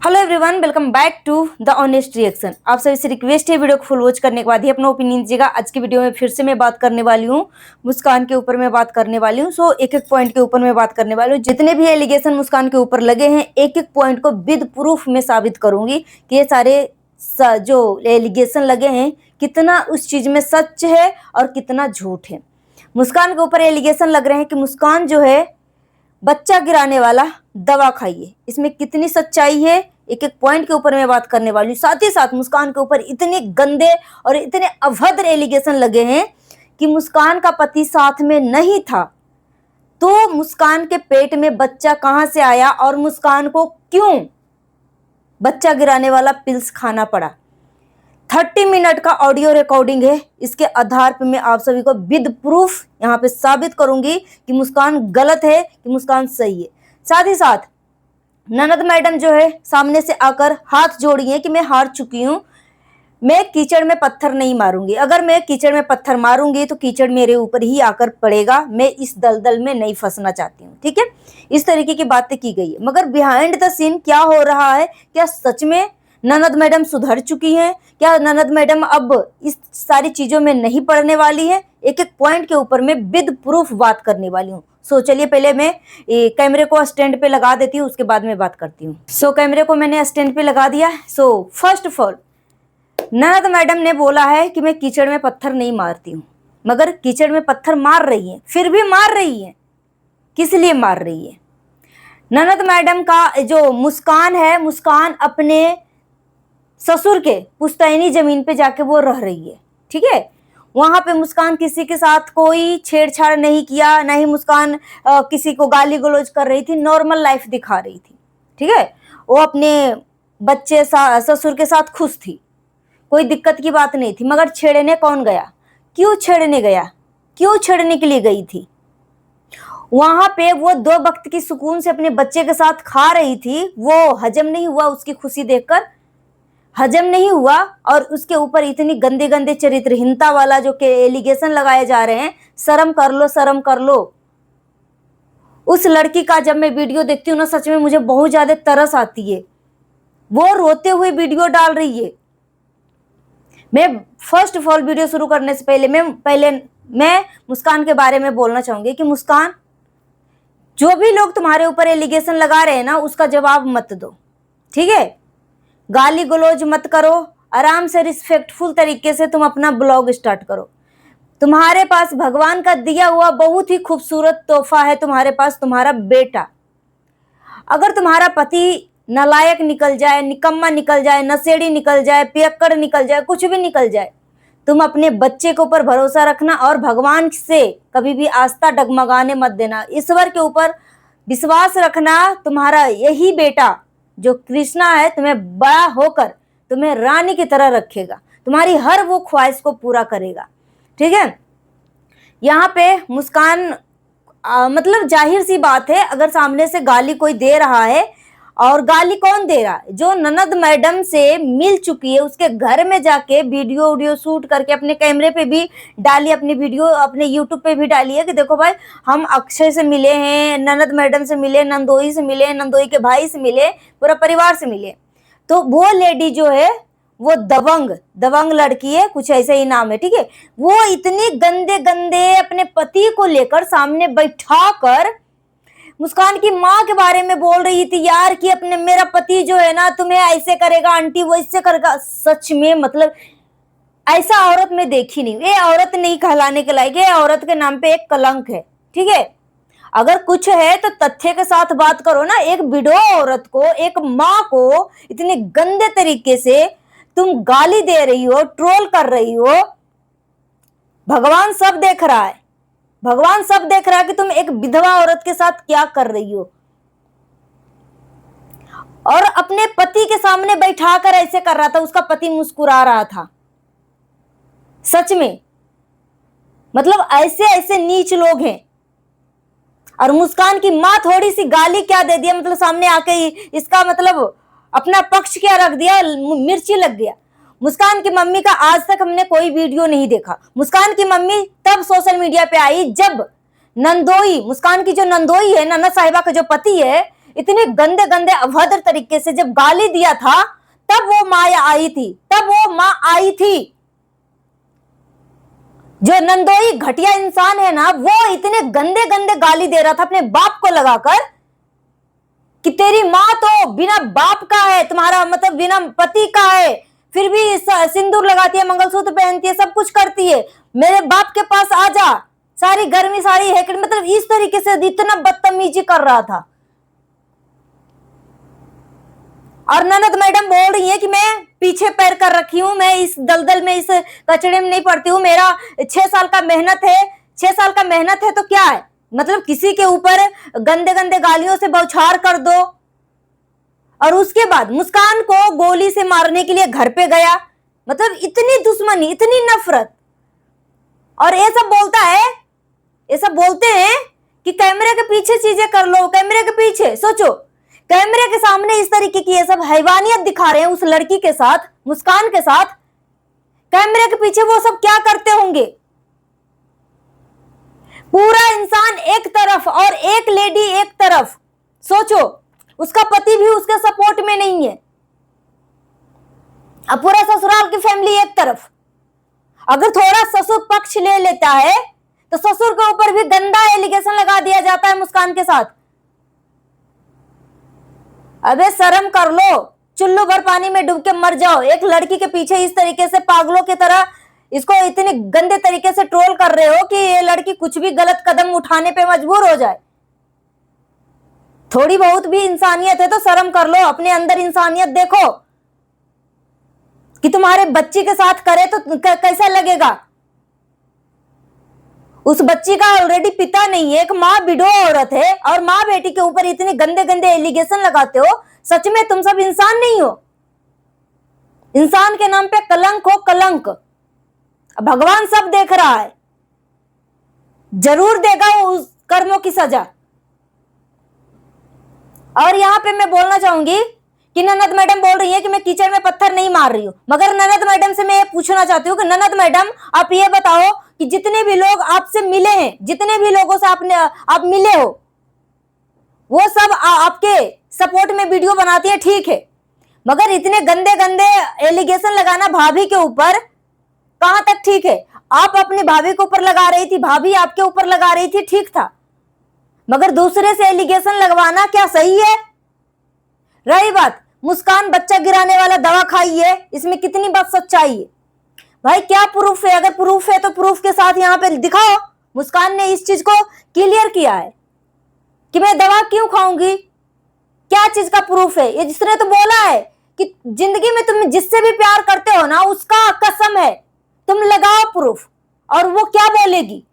Hello everyone, welcome back to the honest reaction. आप सभी से रिक्वेस्ट है वीडियो को फुल वॉच करने के बाद ही अपना ओपिनियन दीजिएगा। आज की वीडियो में फिर से मैं बात करने वाली हूँ मुस्कान के ऊपर मैं बात करने वाली हूँ। सो एक एक पॉइंट के ऊपर मैं बात करने वाली हूँ। जितने भी एलिगेशन मुस्कान के ऊपर लगे हैं एक एक पॉइंट को विद प्रूफ में साबित करूंगी कि ये सारे जो एलिगेशन लगे हैं कितना उस चीज में सच है और कितना झूठ है। मुस्कान के ऊपर एलिगेशन लग रहे हैं कि मुस्कान जो है बच्चा गिराने वाला दवा खाइए, इसमें कितनी सच्चाई है एक एक पॉइंट के ऊपर मैं बात करने वाली हूँ। साथ ही साथ मुस्कान के ऊपर इतने गंदे और इतने अभद्र एलिगेशन लगे हैं कि मुस्कान का पति साथ में नहीं था तो मुस्कान के पेट में बच्चा कहां से आया और मुस्कान को क्यों बच्चा गिराने वाला पिल्स खाना पड़ा। 30 मिनट का ऑडियो रिकॉर्डिंग है। इसके आधार पर मैं आप सभी को विद प्रूफ यहाँ पे साबित करूंगी कि मुस्कान गलत है कि मुस्कान सही है। साथ ही साथ ननद मैडम जो है सामने से आकर हाथ जोड़ी है कि मैं हार चुकी हूँ, मैं कीचड़ में पत्थर नहीं मारूंगी। अगर मैं कीचड़ में पत्थर मारूंगी तो कीचड़ मेरे ऊपर ही आकर पड़ेगा, मैं इस दलदल में नहीं फंसना चाहती हूँ। ठीक है, इस तरीके की बातें की गई है। मगर बिहाइंड द सीन क्या हो रहा है? क्या सच में ननद मैडम सुधर चुकी हैं? क्या ननद मैडम अब इस सारी चीजों में नहीं पड़ने वाली है? एक एक पॉइंट के ऊपर मैं विद प्रूफ बात करने वाली हूँ। सो चलिए पहले मैं कैमरे को स्टैंड पे लगा देती हूँ, उसके बाद में बात करती हूँ। सो कैमरे को मैंने स्टैंड पे लगा दिया। सो फर्स्ट ऑफ ऑल ननद मैडम ने बोला है कि मैं कीचड़ में पत्थर नहीं मारती हूँ, मगर कीचड़ में पत्थर मार रही है। फिर भी मार रही है, किस लिए मार रही है? ननद मैडम का जो मुस्कान है, मुस्कान अपने ससुर के पुश्तैनी जमीन पे जाके वो रह रही है। ठीक है, वहां पे मुस्कान किसी के साथ कोई छेड़छाड़ नहीं किया, ना ही मुस्कान किसी को गाली गलौज कर रही थी, नॉर्मल लाइफ दिखा रही थी। ठीक है, वो अपने बच्चे ससुर के साथ खुश थी, कोई दिक्कत की बात नहीं थी। मगर छेड़ने कौन गया? क्यों छेड़ने गया? क्यों छेड़ने के लिए गई थी? वहां पे वो 2 वक्त की सुकून से अपने बच्चे के साथ खा रही थी, वो हजम नहीं हुआ, उसकी खुशी देखकर हजम नहीं हुआ। और उसके ऊपर इतनी गंदे गंदे चरित्रहीनता वाला जो के एलिगेशन लगाए जा रहे हैं, शर्म कर लो, शर्म कर लो। उस लड़की का जब मैं वीडियो देखती हूँ ना, सच में मुझे बहुत ज्यादा तरस आती है। वो रोते हुए वीडियो डाल रही है। मैं फर्स्ट ऑफ ऑल वीडियो शुरू करने से पहले मैं मुस्कान के बारे में बोलना चाहूंगी कि मुस्कान, जो भी लोग तुम्हारे ऊपर एलिगेशन लगा रहे हैं ना, उसका जवाब मत दो। ठीक है, गाली गलौज मत करो, आराम से रिस्पेक्टफुल तरीके से तुम अपना ब्लॉग स्टार्ट करो। तुम्हारे पास भगवान का दिया हुआ बहुत ही खूबसूरत तोहफा है, तुम्हारे पास तुम्हारा बेटा। अगर तुम्हारा पति नालायक निकल जाए, निकम्मा निकल जाए, नशेड़ी निकल जाए, पियक्कड़ निकल जाए, कुछ भी निकल जाए, तुम अपने बच्चे के ऊपर भरोसा रखना और भगवान से कभी भी आस्था डगमगाने मत देना। ईश्वर के ऊपर विश्वास रखना। तुम्हारा यही बेटा जो कृष्णा है तुम्हें बड़ा होकर तुम्हें रानी की तरह रखेगा, तुम्हारी हर वो ख्वाहिश को पूरा करेगा। ठीक है, यहाँ पे मुस्कान मतलब जाहिर सी बात है, अगर सामने से गाली कोई दे रहा है, और गाली कौन दे रहा है? जो ननद मैडम से मिल चुकी है, उसके घर में जाके वीडियो शूट करके अपने कैमरे पे भी डाली, अपनी वीडियो अपने यूट्यूब पे भी डाली है कि देखो भाई, हम अक्षय से मिले हैं, ननद मैडम से मिले, नंदोई से मिले, नंदोई के भाई से मिले, पूरा परिवार से मिले। तो वो लेडी जो है वो दबंग लड़की है, कुछ ऐसे ही नाम है। ठीक है, वो इतनी गंदे गंदे अपने पति को लेकर सामने बैठा कर मुस्कान की माँ के बारे में बोल रही थी यार कि अपने मेरा पति जो है ना तुम्हें ऐसे करेगा, आंटी वो इससे करेगा। सच में मतलब ऐसा औरत मैं देखी नहीं। ये औरत नहीं कहलाने के लायक, ये औरत के नाम पे एक कलंक है। ठीक है, अगर कुछ है तो तथ्य के साथ बात करो ना। एक विधवा औरत को, एक माँ को इतने गंदे तरीके से तुम गाली दे रही हो, ट्रोल कर रही हो। भगवान सब देख रहा है, भगवान सब देख रहा है कि तुम एक विधवा औरत के साथ क्या कर रही हो, और अपने पति के सामने बैठाकर ऐसे कर रहा था। उसका पति मुस्कुरा रहा था। सच में मतलब ऐसे ऐसे नीच लोग हैं। और मुस्कान की माँ थोड़ी सी गाली क्या दे दिया, मतलब सामने आके इसका मतलब अपना पक्ष क्या रख दिया, मिर्ची लग गया। मुस्कान की मम्मी का आज तक हमने कोई वीडियो नहीं देखा। मुस्कान की मम्मी तब सोशल मीडिया पे आई जब नंदोई, मुस्कान की जो नंदोई है, नन्ना साहिबा का जो पति है, इतने गंदे गंदे अभद्र तरीके से जब गाली दिया था, तब वो माँ आई थी, तब वो माँ आई थी। जो नंदोई घटिया इंसान है ना, वो इतने गंदे गंदे गाली दे रहा था अपने बाप को लगाकर कि तेरी माँ तो बिना बाप का है, तुम्हारा मतलब बिना पति का है, फिर भी सिंदूर लगाती है, मंगलसूत्र पहनती है, सब कुछ करती है, मेरे बाप के पास आ जा, सारी गर्मी सारी हैकड़, मतलब इस तरीके से इतना बदतमीजी कर रहा था। और ननद मैडम बोल रही है कि मैं पीछे पैर कर रखी हूं, मैं इस दलदल में, इस कचड़े में नहीं पड़ती हूँ, मेरा 6 साल का मेहनत है, 6 साल का मेहनत है तो क्या है, मतलब किसी के ऊपर गंदे गंदे गालियों से बौछार कर दो। और उसके बाद मुस्कान को गोली से मारने के लिए घर पे गया, मतलब इतनी दुश्मनी, इतनी नफरत। और ये सब बोलता है, ये सब बोलते हैं कि कैमरे के पीछे चीजें कर लो, कैमरे के पीछे सोचो, कैमरे के सामने इस तरीके की ये सब हैवानियत दिखा रहे हैं उस लड़की के साथ, मुस्कान के साथ, कैमरे के पीछे वो सब क्या करते होंगे। पूरा इंसान एक तरफ और एक लेडी एक तरफ, सोचो, उसका पति भी उसके सपोर्ट में नहीं है, अब पूरा ससुराल की फैमिली एक तरफ। अगर थोड़ा ससुर पक्ष ले लेता है तो ससुर के ऊपर भी गंदा एलिगेशन लगा दिया जाता है मुस्कान के साथ। अबे शर्म कर लो, चुल्लू भर पानी में डूब के मर जाओ। एक लड़की के पीछे इस तरीके से पागलों की तरह इसको इतने गंदे तरीके से ट्रोल कर रहे हो कि ये लड़की कुछ भी गलत कदम उठाने पे मजबूर हो जाए। थोड़ी बहुत भी इंसानियत है तो शर्म कर लो, अपने अंदर इंसानियत देखो कि तुम्हारे बच्ची के साथ करे तो कैसा लगेगा। उस बच्ची का ऑलरेडी पिता नहीं है, एक माँ विडो औरत है, और माँ बेटी के ऊपर इतने गंदे गंदे एलिगेशन लगाते हो। सच में तुम सब इंसान नहीं हो, इंसान के नाम पे कलंक हो, कलंक। भगवान सब देख रहा है, जरूर देगा उस कर्मों की सजा। और यहां पे मैं बोलना चाहूंगी कि ननद मैडम बोल रही है कि मैं कीचड़ में पत्थर नहीं मार रही हूं, मगर ननद मैडम से मैं ये पूछना चाहती हूँ कि ननद मैडम आप ये बताओ कि जितने भी लोग आपसे मिले हैं, जितने भी लोगों से आप मिले हो, वो सब आपके सपोर्ट में वीडियो बनाती है, ठीक है, मगर इतने गंदे गंदे एलिगेशन लगाना भाभी के ऊपर कहां तक ठीक है। आप अपनी भाभी के ऊपर लगा रही थी, भाभी आपके ऊपर लगा रही थी, ठीक था, मगर दूसरे से एलिगेशन लगवाना क्या सही है। रही बात मुस्कान बच्चा गिराने वाला दवा खाई है, इसमें कितनी बात सच्चाई है भाई, क्या प्रूफ है? अगर प्रूफ है तो प्रूफ के साथ यहाँ पे दिखाओ। मुस्कान ने इस चीज को क्लियर किया है कि मैं दवा क्यों खाऊंगी, क्या चीज का प्रूफ है। ये जिसने तो बोला है कि जिंदगी में तुम जिससे भी प्यार करते हो ना, उसका कसम है, तुम लगाओ प्रूफ। और वो क्या बोलेगी?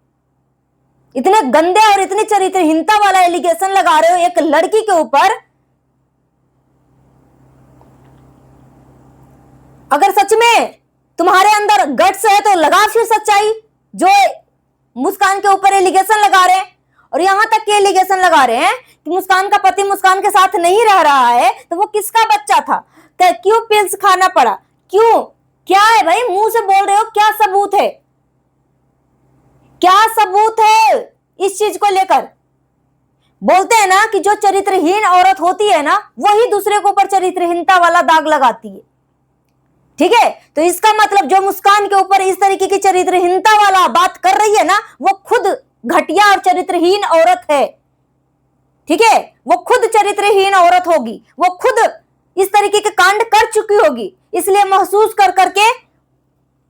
इतने गंदे और इतनी चरित्रहीनता वाला एलिगेशन लगा रहे हो एक लड़की के ऊपर। अगर सच में तुम्हारे अंदर गट्स है तो लगा फिर सच्चाई। जो मुस्कान के ऊपर एलिगेशन लगा रहे हैं, और यहां तक के एलिगेशन लगा रहे हैं कि मुस्कान का पति मुस्कान के साथ नहीं रह रहा है, तो वो किसका बच्चा था, क्यों पिल्स खाना पड़ा, क्यों, क्या है भाई? मुंह से बोल रहे हो, क्या सबूत है, क्या सबूत है इस चीज को लेकर? बोलते हैं ना कि जो चरित्रहीन औरत होती है ना, वही दूसरे के ऊपर चरित्रहीनता वाला दाग लगाती है, ठीक है। तो इसका मतलब जो मुस्कान के ऊपर इस तरीके की चरित्रहीनता वाला बात कर रही है ना, वो खुद घटिया और चरित्रहीन औरत है, ठीक है। वो खुद चरित्रहीन औरत होगी, वो खुद इस तरीके के कांड कर चुकी होगी, इसलिए महसूस कर करके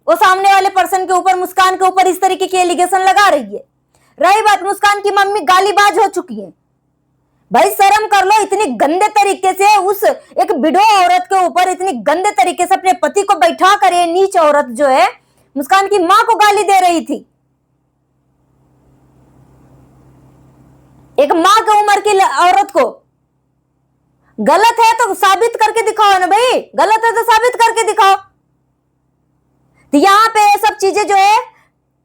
वो सामने वाले पर्सन के ऊपर, मुस्कान के ऊपर इस तरीके की एलिगेशन लगा रही है। रही बात मुस्कान की मम्मी गालीबाज हो चुकी है, भाई शर्म कर लो। इतनी गंदे तरीके से उस एक विडो औरत के ऊपर इतनी गंदे तरीके से अपने पति को बैठा कर ये नीच औरत जो है मुस्कान की मां को गाली दे रही थी। एक मां की उम्र की औरत को। गलत है तो साबित करके दिखाओ ना भाई, गलत है तो साबित करके दिखाओ। तो यहां पे सब चीजें जो है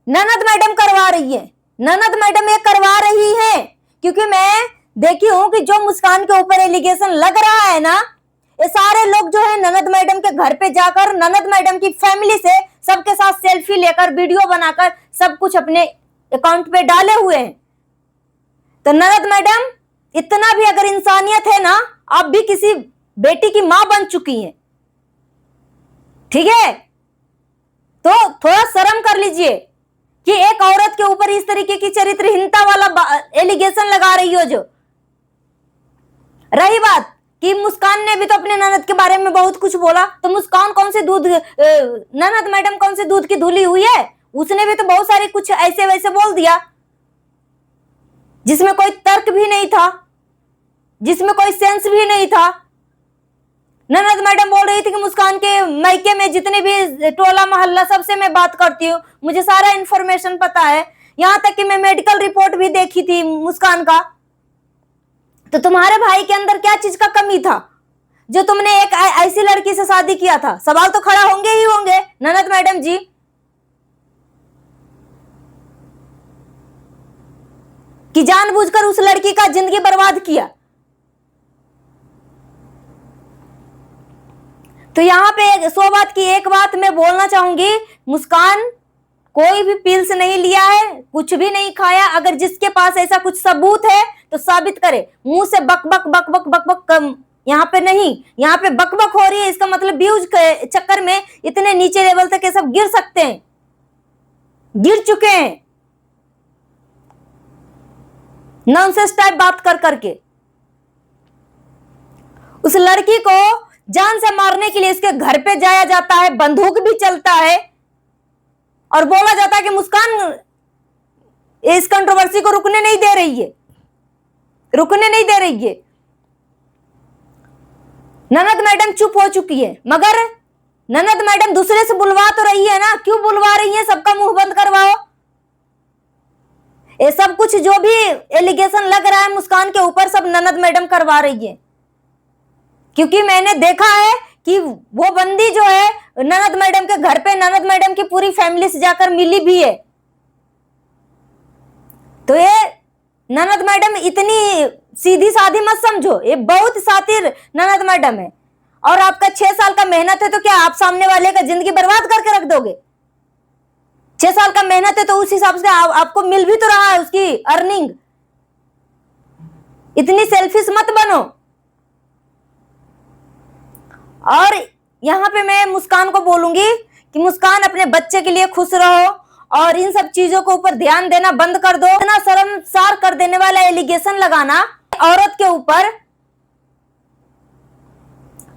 ननद मैडम करवा रही है, ननद मैडम ये करवा रही है, क्योंकि मैं देखी हूं कि जो मुस्कान के ऊपर एलिगेशन लग रहा है ना, ये सारे लोग जो है ननद मैडम के घर पे जाकर ननद मैडम की फैमिली से सबके साथ सेल्फी लेकर, वीडियो बनाकर सब कुछ अपने अकाउंट पे डाले हुए हैं। तो ननद मैडम इतना भी अगर इंसानियत है ना, आप भी किसी बेटी की मां बन चुकी हैं, ठीक है? तो थोड़ा शर्म कर लीजिए कि एक औरत के ऊपर इस तरीके की चरित्रहीनता वाला एलिगेशन लगा रही हो। जो रही बात कि मुस्कान ने भी तो अपने ननद के बारे में बहुत कुछ बोला, तो मुस्कान कौन से दूध, ननद मैडम कौन से दूध की धुली हुई है? उसने भी तो बहुत सारे कुछ ऐसे वैसे बोल दिया जिसमें कोई तर्क भी नहीं था, जिसमें कोई सेंस भी नहीं था। ननद मैडम बोल रही थी कि मुस्कान के मायके में जितने भी टोला मोहल्ला सबसे मैं बात करती हूँ, मुझे सारा इंफॉर्मेशन पता है, यहां तक कि मैं मेडिकल रिपोर्ट भी देखी थी मुस्कान का। तो तुम्हारे भाई के अंदर क्या चीज का कमी था जो तुमने एक ऐसी लड़की से शादी किया था? सवाल तो खड़ा होंगे ही होंगे ननद मैडम जी, कि जानबूझकर उस लड़की का जिंदगी बर्बाद किया। तो यहाँ पे 100 बात की एक बात मैं बोलना चाहूंगी, मुस्कान कोई भी पिल्स नहीं लिया है, कुछ भी नहीं खाया। अगर जिसके पास ऐसा कुछ सबूत है तो साबित करे। मुंह से बक बक बक बक बक बक कम यहाँ पे नहीं, यहाँ पे बक बक हो रही है, इसका मतलब व्यूज के चक्कर में इतने नीचे लेवल तक ये सब गिर सकते हैं, गिर चुके हैं नॉनसेंस टाइप बात कर करके। उस लड़की को जान से मारने के लिए इसके घर पे जाया जाता है, बंदूक भी चलता है और बोला जाता है कि मुस्कान इस कंट्रोवर्सी को रुकने नहीं दे रही है, रुकने नहीं दे रही है। ननद मैडम चुप हो चुकी है, मगर ननद मैडम दूसरे से बुलवा तो रही है ना, क्यों बुलवा रही है? सबका मुंह बंद करवाओ। ये सब कुछ जो भी एलिगेशन लग रहा है मुस्कान के ऊपर, सब ननद मैडम करवा रही है, क्योंकि मैंने देखा है कि वो बंदी जो है ननद मैडम के घर पे ननद मैडम की पूरी फैमिली से जाकर मिली भी है। तो ये ननद मैडम इतनी सीधी साधी मत समझो, ये बहुत सातिर ननद मैडम है। और आपका 6 साल का मेहनत है तो क्या आप सामने वाले का जिंदगी बर्बाद करके रख दोगे? 6 साल का मेहनत है तो उस हिसाब से आपको मिल भी तो रहा है उसकी अर्निंग। इतनी सेल्फिश मत बनो। और यहां पे मैं मुस्कान को बोलूंगी कि मुस्कान अपने बच्चे के लिए खुश रहो और इन सब चीजों को ऊपर ध्यान देना बंद कर दो। इतना शर्मसार कर देने वाला एलिगेशन लगाना औरत के ऊपर।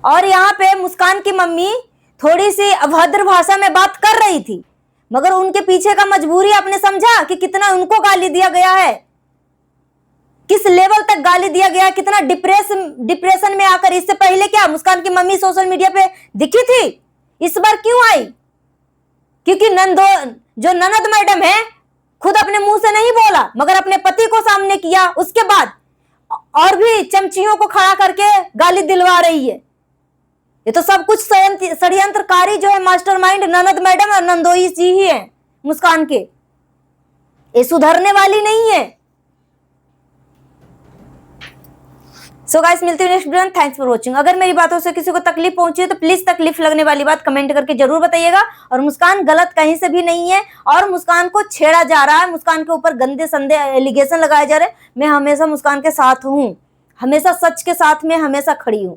और यहाँ पे मुस्कान की मम्मी थोड़ी सी अभद्र भाषा में बात कर रही थी, मगर उनके पीछे का मजबूरी आपने समझा कि कितना उनको गाली दिया गया है, किस लेवल तक गाली दिया गया, कितना डिप्रेशन में आकर। इससे पहले क्या मुस्कान की मम्मी सोशल मीडिया पे दिखी थी? इस बार क्यों आई? क्योंकि जो ननद मैडम है खुद अपने मुंह से नहीं बोला, मगर अपने पति को सामने किया, उसके बाद और भी चमचियों को खड़ा करके गाली दिलवा रही है। ये तो सब कुछ षड्यंत्रकारी जो है मास्टरमाइंड ननद मैडम और नंदोई जी ही है मुस्कान के। ये सुधरने वाली नहीं है। सो गाइस, मिलते हैं नेक्स्ट वीडियो में। Thanks for watching. अगर मेरी बातों से किसी को तकलीफ पहुंची है तो प्लीज तकलीफ लगने वाली बात कमेंट करके जरूर बताइएगा। और मुस्कान गलत कहीं से भी नहीं है और मुस्कान को छेड़ा जा रहा है, मुस्कान के ऊपर गंदे संदे एलिगेशन लगाए जा रहे हैं। मैं हमेशा मुस्कान के साथ हूं, हमेशा सच के साथ में हमेशा खड़ी हूं।